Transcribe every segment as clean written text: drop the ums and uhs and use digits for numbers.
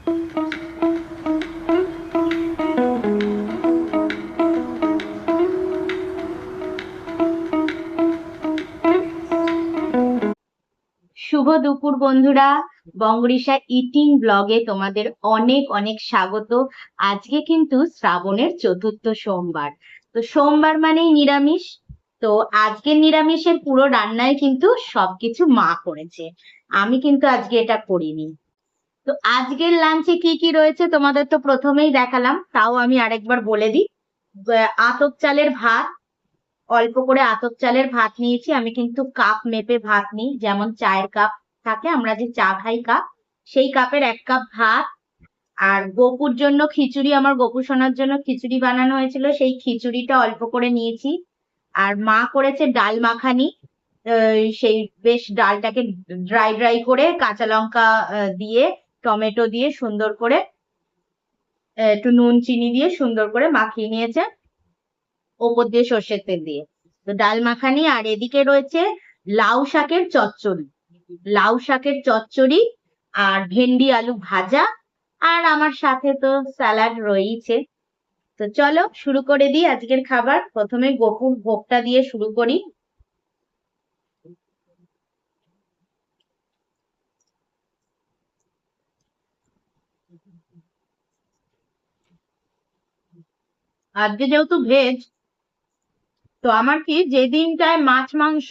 শুভ দুপুর বন্ধুরা, বঙ্গরিসা ইটিং ব্লগে তোমাদের অনেক অনেক স্বাগত। আজকে কিন্তু শ্রাবণের চতুর্থ সোমবার। তো সোমবার মানেই নিরামিষ। তো আজকের নিরামিষের পুরো রান্নায় কিন্তু সবকিছু মা করেছে, আমি কিন্তু আজকে এটা করিনি। তো আজকের লাঞ্চে কি কি রয়েছে তোমাদের তো প্রথমেই দেখালাম, তাও আমি আরেকবার বলে দিই। আতপ চালের ভাত, অল্প করে আতপ চালের ভাত নিয়েছি। আমি কিন্তু কাপ মেপে ভাত নিই, যেমন চায়ের কাপ থাকে, আমরা যে চা খাই কাপ, সেই কাপের 1 কাপ ভাত। আর গোপুর জন্য খিচুড়ি, আমার গোপু সোনার জন্য খিচুড়ি বানানো হয়েছিল, সেই খিচুড়িটা অল্প করে নিয়েছি। আর মা করেছে ডাল মাখানি। সেই বেশ ডালটাকে ড্রাই ড্রাই করে কাঁচা লঙ্কা দিয়ে, টমেটো দিয়ে সুন্দর করে, একটু নুন চিনি দিয়ে সুন্দর করে মাখিয়ে নিয়েছে, ওপর দিয়ে সর্ষের তেল দিয়ে। তো ডাল মাখানি। আর এদিকে রয়েছে লাউ শাকের চচ্চড়ি, লাউ শাকের চচ্চড়ি আর ভেন্ডি আলু ভাজা। আর আমার সাথে তো স্যালাড রয়েছে। তো চলো শুরু করে দিই আজকের খাবার। প্রথমে গোপুর ভোগটা দিয়ে শুরু করি। আজকে যেহেতু ভেজ, তো আমার কি যে দিনটায় মাছ মাংস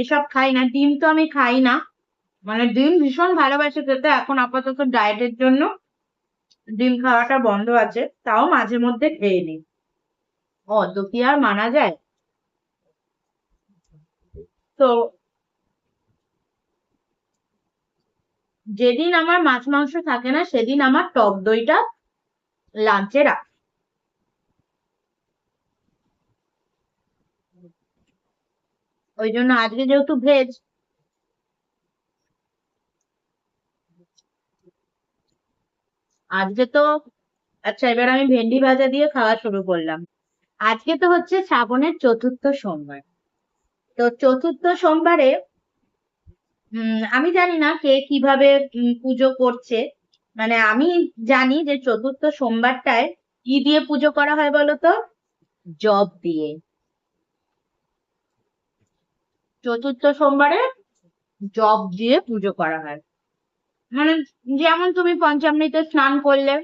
এসব খাই না, ডিম তো আমি খাই না, মানে ডিম ভীষণ ভালোবাসি খেতে, এখন আপাতত ডায়েটের জন্য ডিম খাওয়াটা বন্ধ আছে, তাও মাঝে মধ্যে খেয়ে নিই। তো কি আর মানা যায়। তো যেদিন আমার মাছ মাংস থাকে না, সেদিন আমার টক দইটা লাঞ্চে রাখি। ওই জন্য আজকে যেহেতু ভেজ, আজকে তো, আচ্ছা এবার আমি ভেন্ডি ভাজা দিয়ে খাওয়া শুরু করলাম। আজকে তো হচ্ছে শ্রাবণের চতুর্থ সোমবার। তো চতুর্থ সোমবারে আমি জানি না কে কিভাবে পুজো করছে। মানে আমি জানি যে চতুর্থ সোমবারটায় কি দিয়ে পুজো করা হয় বলতো? জব দিয়ে। চতুর্থ সোমবারে জব দিয়ে পুজো করা হয়। মানে যেমন তুমি পঞ্চামৃতে স্নান করলে,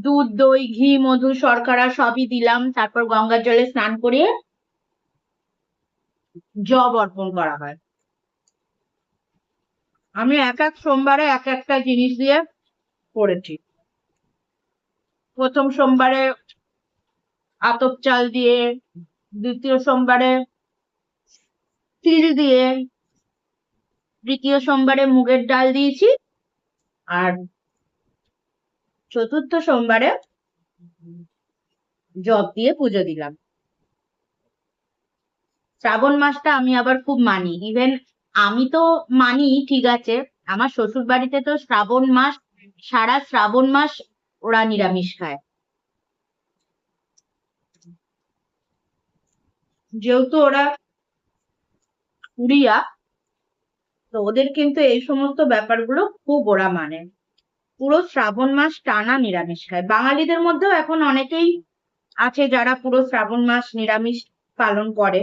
দুধ দই ঘি মধু শর্করা সবই দিলাম, তারপর গঙ্গার জলে স্নান করিয়ে জব অর্পণ করা হয়। আমি এক এক সোমবারে এক একটা জিনিস দিয়ে করেছি। প্রথম সোমবারে আতপ চাল দিয়ে, দ্বিতীয় সোমবারে তিল দিয়ে, তৃতীয় সোমবারে মুগের ডাল দিয়েছি, আর চতুর্থ সোমবারে জব দিয়ে পুজো দিলাম। শ্রাবণ মাসটা আমি আবার খুব মানি। ইভেন আমি তো মানি ঠিক আছে, আমার শ্বশুর বাড়িতে তো শ্রাবণ মাস, সারা শ্রাবণ মাস ওরা নিরামিষ খায়। যেহেতু ওরা উড়িয়া, তো ওদের কিন্তু এই সমস্ত ব্যাপারগুলো খুব ওরা মানে। পুরো শ্রাবণ মাস টানা নিরামিষ খায়। বাঙালিদের মধ্যেও এখন অনেকেই আছে যারা পুরো শ্রাবণ মাস নিরামিষ পালন করে।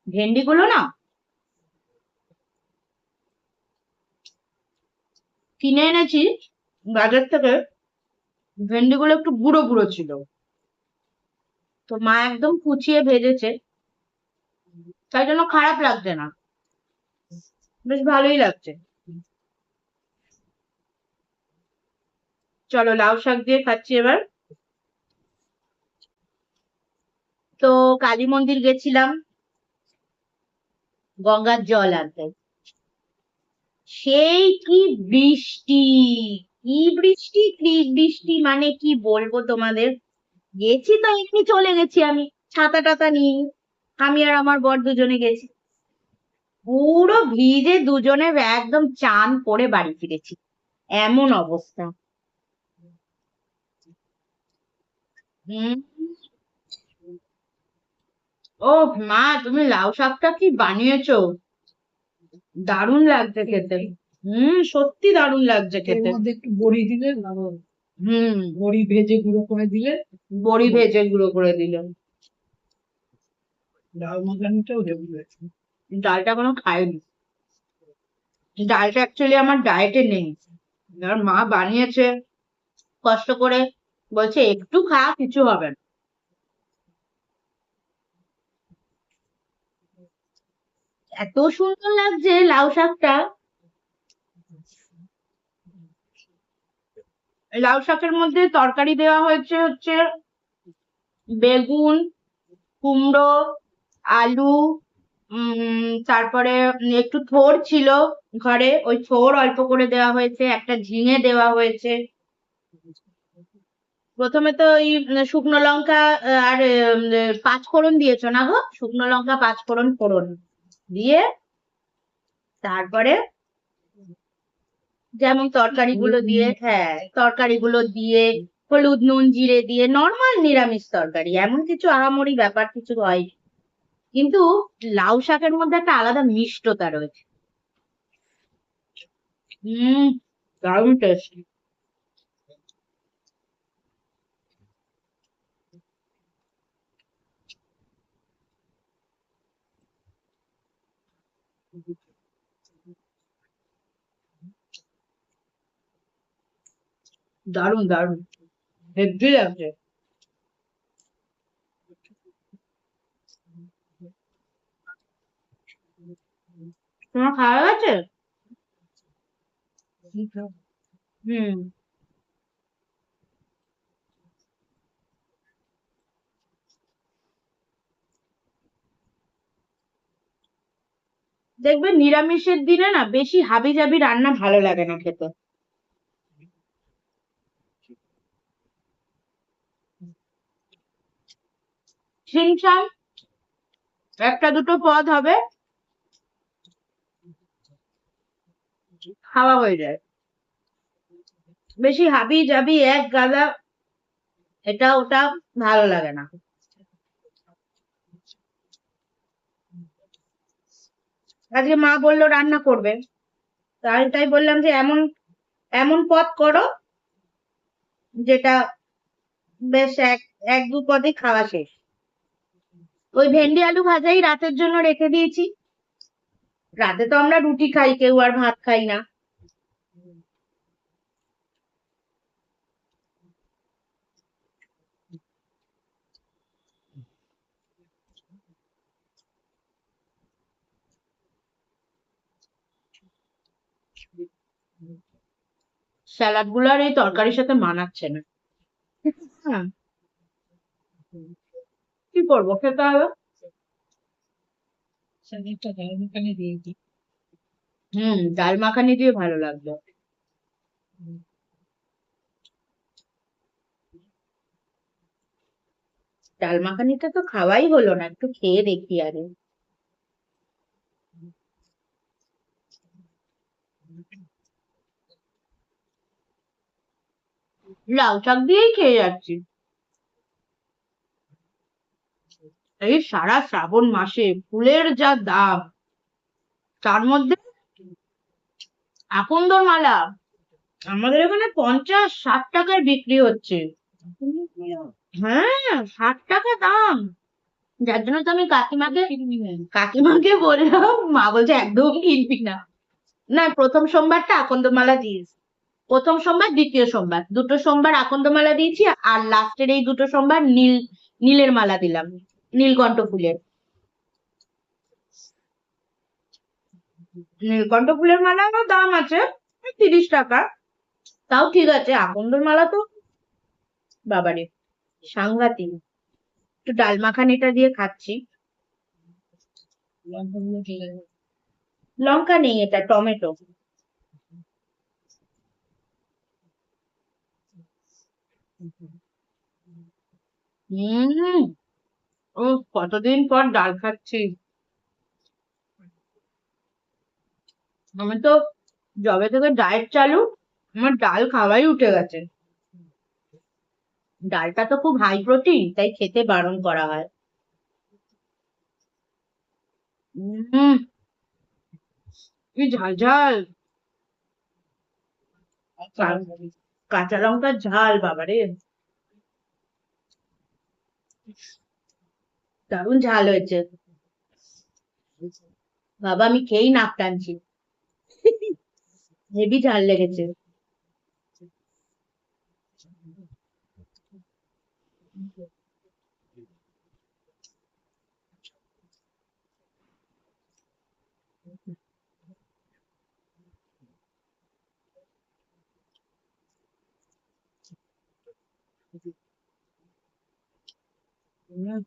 ভেন্ডিগুলো না কিনে এনেছি বাজার থেকে, ভেন্ডিগুলো একটু বুড়ো বুড়ো ছিল, তো মা একদম কুচিয়ে ভেজেছে, তাই জন্য খারাপ লাগছে না, বেশ ভালোই লাগছে। চলো লাউ শাক দিয়ে খাচ্ছি এবার। তো কালী মন্দির গেছিলাম গঙ্গার জল আনতে। সেই কি বৃষ্টি, কি বৃষ্টি, কি বৃষ্টি, মানে কি বলবো তোমাদের। গেছি তো এমনি চলে গেছি, আমি ছাতা টাতা নিয়ে, আমি আর আমার বর দুজনে গেছি, পুরো ভিজে দুজনে একদম চান করে বাড়ি ফিরেছি, এমন অবস্থা। হুম। ও মা, তুমি লাউ শাকটা কি বানিয়েছো! দারুণ লাগছে খেতে। সত্যি দারুণ লাগছে এর খেতে। মধ্যে একটু বড়ি দিলে ভালো হবে। হুম। বড়ি ভেজে গুঁড়ো করে দিলে বড়ি ভেজে গুঁড়ো করে দিলাম। লাউ মাখানিটাও হেভি হয়েছে। ডালটা কোনো খাইনি। ডালটা অ্যাকচুয়ালি আমার ডায়েটে নেই। আর মা বানিয়েছে কষ্ট করে, বলছে একটু খা, কিছু হবে না। এত সুন্দর লাগছে লাউ শাকটা। লাউ শাকের মধ্যে তরকারি দেওয়া হয়েছে হচ্ছে বেগুন, কুমড়ো, আলু, তারপরে একটু থোড় ছিল ঘরে, ওই থোড় অল্প করে দেওয়া হয়েছে, একটা ঝিঙে দেওয়া হয়েছে। প্রথমে তো ওই শুকনো লঙ্কা আর পাঁচফোড়ন দিয়েছো না গো? শুকনো লঙ্কা পাঁচফোড়ন ফোড়ন দিয়ে তারপরে যেমন তরকারিগুলো দিয়ে, হ্যাঁ তরকারিগুলো দিয়ে হলুদ নুন জিরে দিয়ে নর্মাল নিরামিষ তরকারি, এমন কিছু আহামরি ব্যাপার কিছু হয়, কিন্তু লাউ শাকের মধ্যে একটা আলাদা মিষ্টতা রয়েছে। হম, দারুণ টেস্ট। দারুণ দারুণ, হেভি লাগছে। তোমার খাওয়া গেছে? হুম। দেখবে নিরামিষের দিনে না বেশি হাবিজাবি রান্না ভালো লাগে না খেতে। ছিমছাম একটা দুটো পদ হবে, খাওয়া হয়ে যায়। বেশি হাবি জাবি এক গাদা এটা ওটা ভালো লাগে না। আজকে মা বললো রান্না করবে, তাই বললাম যে এমন এমন পদ করো যেটা বেশ এক এক দু পদে খাওয়া শেষ। ওই ভেন্ডি আলু ভাজাই রাতের জন্য রেখে দিয়েছি। রাতে তো আমরা রুটি খাই, কেউ আর ভাত খাই না। স্যালাড গুলো আর এই তরকারির সাথে মানাচ্ছে না। হ্যাঁ, কি করবো, খেতে হবে। স্যালাডটা ডাল মাখানি দিয়ে দিই। ডাল মাখানি দিয়ে ভালো লাগবে। ডাল মাখানিটা তো খাওয়াই হলো না, একটু খেয়ে দেখি আরে। লাউ শাক দিয়েই খেয়ে যাচ্ছি। এই সারা শ্রাবণ মাসে ফুলের যা দাম, তার মধ্যে আকন্দর মালা আমাদের এখানে 50-60 টাকায় বিক্রি হচ্ছে। হ্যাঁ, 60 টাকা দাম। যার জন্য তো আমি কাকিমাকে বললাম, মা বলছে একদম কিনবি না। না, প্রথম সোমবারটা আকন্দমালা দিয়েছি। প্রথম সোমবার দ্বিতীয় সোমবার দুটো সোমবার আকন্দমালা দিয়েছি, আর লাস্টের এই দুটো সোমবার নীলের মালা দিলাম, নীলকণ্ঠ ফুলের। নীলকণ্ঠ ফুলের মালারও দাম আছে 30 টাকা, তাও ঠিক আছে। আকন্দর মালা তো বাবারে সাংঘাতিক। একটু ডাল মাখানিটা দিয়ে খাচ্ছি। লঙ্কাগুলো ঢেলে দেবো। লঙ্কা নেই, এটা টমেটো। হম। ও, কতদিন পর ডাল খাচ্ছি। আমি তো যবে থেকে ডায়েট চালু, আমার ডাল খাওয়াই উঠে গেছে। ডালটা তো খুব হাই প্রোটিন, তাই খেতে বারণ করা হয়। কি ঝাল ঝাল, আর কাঁচা লঙ্কার ঝাল, বাবারে দারুণ ঝাল হয়েছে। বাবা আমি খেয়েই নাক টানছি, হেভি ঝাল লেগেছে। উম,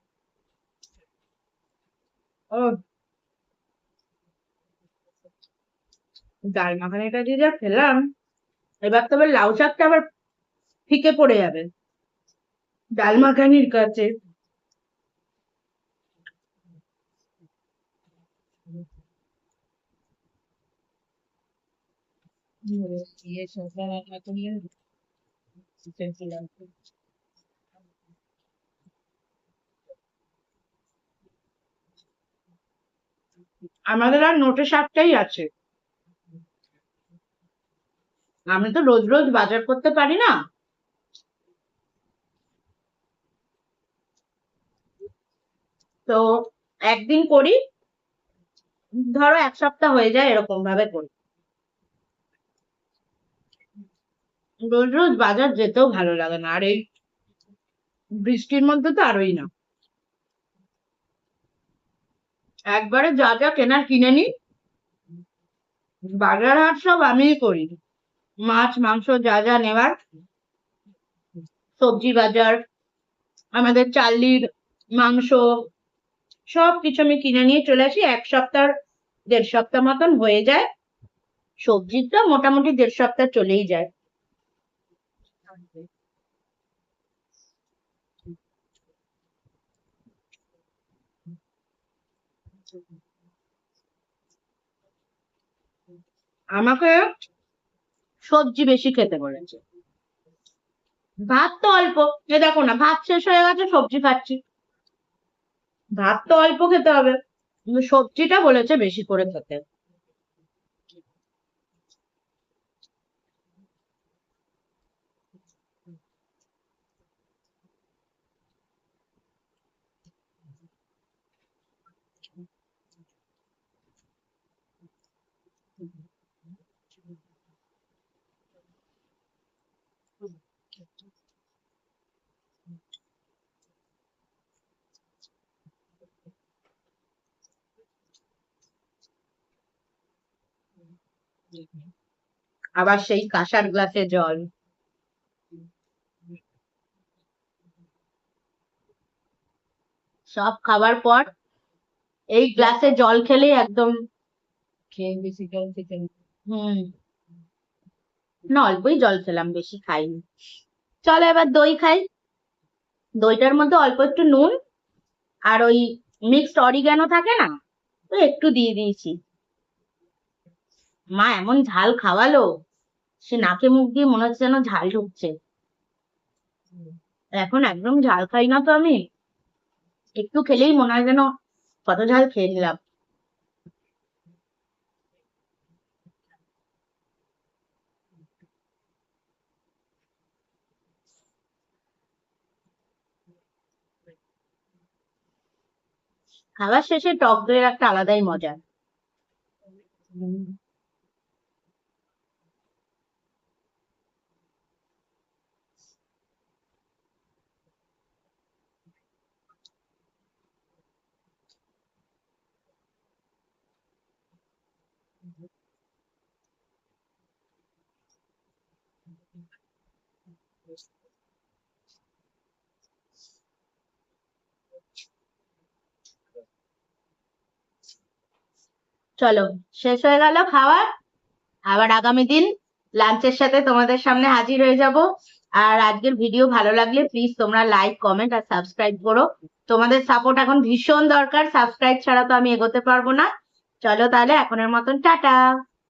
ও ডাল মাখানিটা দিয়ে যা খেলাম, এবার তবে লাউ শাকটা আবার ফিকে পড়ে যাবে ডাল মাখানির কাছে। ইয়ে শসা রান্না করলে চিকেন পোলাও। আমাদের আর নোটে শাকটাই আছে, আমি তো রোজ রোজ বাজার করতে পারি না, তো একদিন করি, ধরো এক সপ্তাহ হয়ে যায় এরকম ভাবে করি। রোজ রোজ বাজার যেতেও ভালো লাগে না, আর এই বৃষ্টির মধ্যে তো আরোই না। একবারে যা যা কেনার কিনে নি, বাজার হাট সব আমিই করি, মাছ মাংস যা যা নেওয়ার, সবজি বাজার, আমাদের চাল্লির মাংস, সবকিছু আমি কিনে নিয়ে চলে আসি, এক সপ্তাহ দেড় সপ্তাহ মতন হয়ে যায়, সবজিটা মোটামুটি দেড় সপ্তাহ চলেই যায়। আমাকে সবজি বেশি খেতে বলেছে, ভাত তো অল্প, এ দেখো না ভাত শেষ হয়ে গেছে সবজি খাচ্ছি, ভাত তো অল্প খেতে হবে, কিন্তু সবজিটা বলেছে বেশি করে খেতে। আবার সেই কাঁসার গ্লাসে জল, সব খাবার পর এই গ্লাসে জল খেলেই একদম। খেয়ে বেশি জল খেতে হবে। হুম, না অল্পই জল খেলাম, বেশি খাইনি। চলো এবার দই খাই, দইটার মধ্যে অল্প একটু নুন আর ওই মিক্সড অরিগ্যানো থাকে না, তো একটু দিয়ে দিয়েছি। মা এমন ঝাল খাওয়ালো, সে নাকে মুখ দিয়ে মনে হচ্ছে যেন ঝাল ঢুকছে। এখন একদম ঝাল খাই না তো আমি, একটু খেলেই মনে হয় যেন কত ঝাল খেয়ে নিলাম। খাবার শেষে টক দইয়ের একটা আলাদাই মজা। চলো, শেষ হয়ে গেল খাওয়া, আবার আগামী দিন লাঞ্চের সাথে তোমাদের সামনে হাজির হয়ে যাব। আর আজকের ভিডিও ভালো লাগলে প্লিজ তোমরা লাইক কমেন্ট আর সাবস্ক্রাইব করো, তোমাদের সাপোর্ট এখন ভীষণ দরকার, সাবস্ক্রাইব ছাড়া তো আমি এগোতে পারবো না। চলো তাহলে এখনের মতন টাটা।